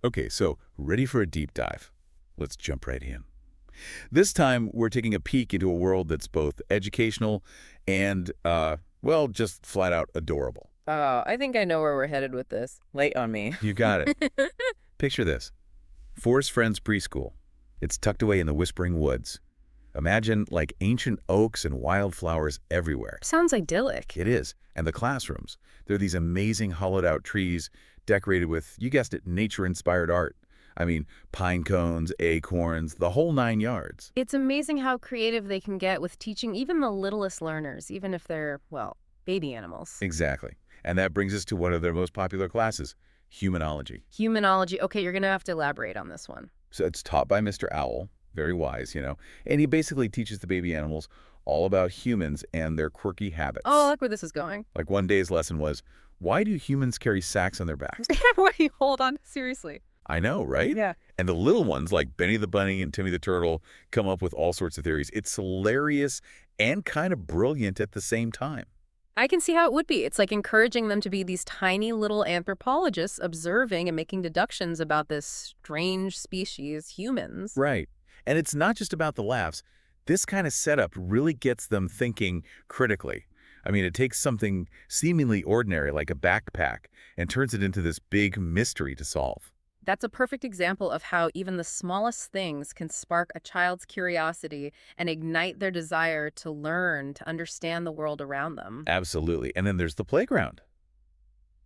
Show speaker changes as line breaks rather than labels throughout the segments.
Okay, so ready for a deep dive? Let's jump right in. This time, we're taking a peek into a world that's both educational and, well, just flat out adorable.
Oh, I think I know where we're headed with this. Late on me.
You got it. Picture this. Forest Friends Preschool. It's tucked away in the Whispering Woods. Imagine, like, ancient oaks and wildflowers everywhere.
Sounds idyllic.
It is. And the classrooms. They're these amazing hollowed-out trees decorated with, you guessed it, nature-inspired art. I mean, pine cones, acorns, the whole 9 yards.
It's amazing how creative they can get with teaching even the littlest learners, even if they're, well, baby animals.
Exactly. And that brings us to one of their most popular classes, humanology.
Humanology. Okay, you're going to have to elaborate on this one.
So it's taught by Mr. Owl, very wise, and he basically teaches the baby animals all about humans and their quirky habits.
Oh, I like where this is going.
Like one day's lesson was, why do humans carry sacks on their backs?
Wait, hold on. Seriously.
I know, right?
Yeah.
And the little ones like Benny the Bunny and Timmy the Turtle come up with all sorts of theories. It's hilarious and kind of brilliant at the same time.
I can see how it would be. It's like encouraging them to be these tiny little anthropologists observing and making deductions about this strange species, humans.
Right. And it's not just about the laughs. This kind of setup really gets them thinking critically. I mean, it takes something seemingly ordinary like a backpack and turns it into this big mystery to solve.
That's a perfect example of how even the smallest things can spark a child's curiosity and ignite their desire to learn, to understand the world around them.
Absolutely. And then there's the playground.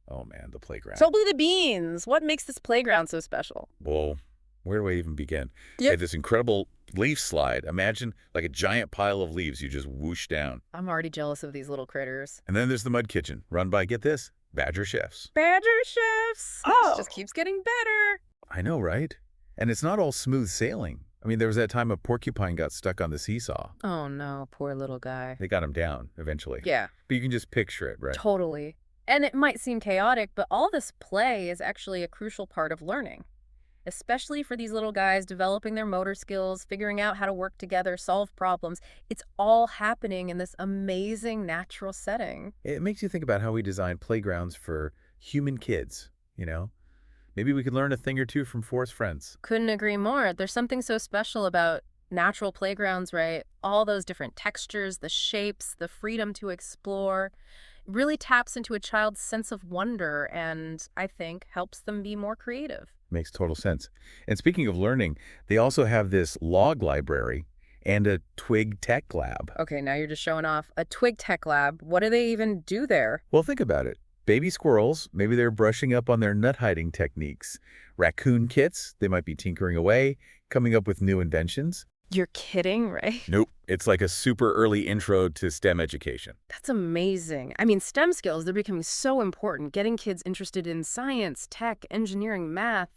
Oh, man, the playground.
So blew the beans. What makes this playground so special?
Well, where do I even begin? They
Yep.
had this incredible leaf slide. Imagine like a giant pile of leaves you just whoosh down.
I'm already jealous of these little critters.
And then there's the mud kitchen, run by, get this, Badger chefs.
Badger chefs!
Oh.
This just keeps getting better.
I know, right? And it's not all smooth sailing. I mean, there was that time a porcupine got stuck on the seesaw.
Oh no, poor little guy.
They got him down eventually.
Yeah,
But you can just picture it, right?
totally. And it might seem chaotic, but all this play is actually a crucial part of learning. Especially for these little guys developing their motor skills, figuring out how to work together, solve problems. It's all happening in this amazing natural setting.
It makes you think about how we design playgrounds for human kids. Maybe we could learn a thing or two from Forest Friends.
Couldn't agree more. There's something so special about natural playgrounds, right? All those different textures, the shapes, the freedom to explore. It really taps into a child's sense of wonder and, I think, helps them be more creative.
Makes total sense. And speaking of learning, they also have this log library and a twig tech lab.
Okay, now you're just showing off. A twig tech lab. What do they even do there?
Well, think about it. Baby squirrels, maybe they're brushing up on their nut hiding techniques. Raccoon kits, they might be tinkering away, coming up with new inventions.
You're kidding, right?
Nope, it's like a super early intro to STEM education.
That's amazing. I mean, STEM skills, they're becoming so important, getting kids interested in science, tech, engineering, math.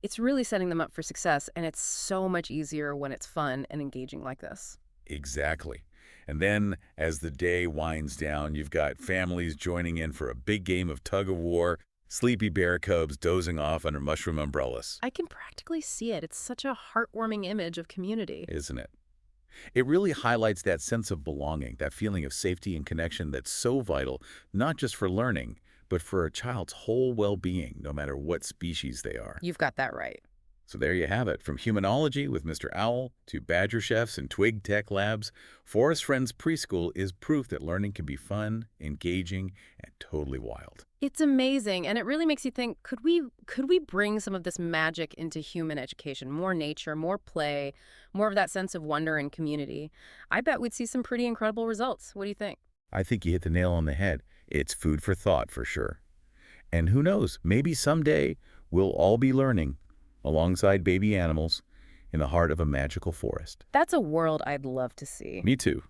It's really setting them up for success, and it's so much easier when it's fun and engaging like this.
Exactly. And then, as the day winds down, you've got families joining in for a big game of tug-of-war, sleepy bear cubs dozing off under mushroom umbrellas.
I can practically see it. It's such a heartwarming image of community.
Isn't it? It really highlights that sense of belonging, that feeling of safety and connection that's so vital, not just for learning, but for a child's whole well-being, no matter what species they are.
You've got that right.
So there you have it. From humanology with Mr. Owl to badger chefs and twig tech labs, Forest Friends Preschool is proof that learning can be fun, engaging, and totally wild.
It's amazing, and it really makes you think, could we bring some of this magic into human education? More nature, more play, more of that sense of wonder and community. I bet we'd see some pretty incredible results. What do you think?
I think you hit the nail on the head. It's food for thought for sure. And who knows, maybe someday we'll all be learning alongside baby animals in the heart of a magical forest.
That's a world I'd love to see.
Me too.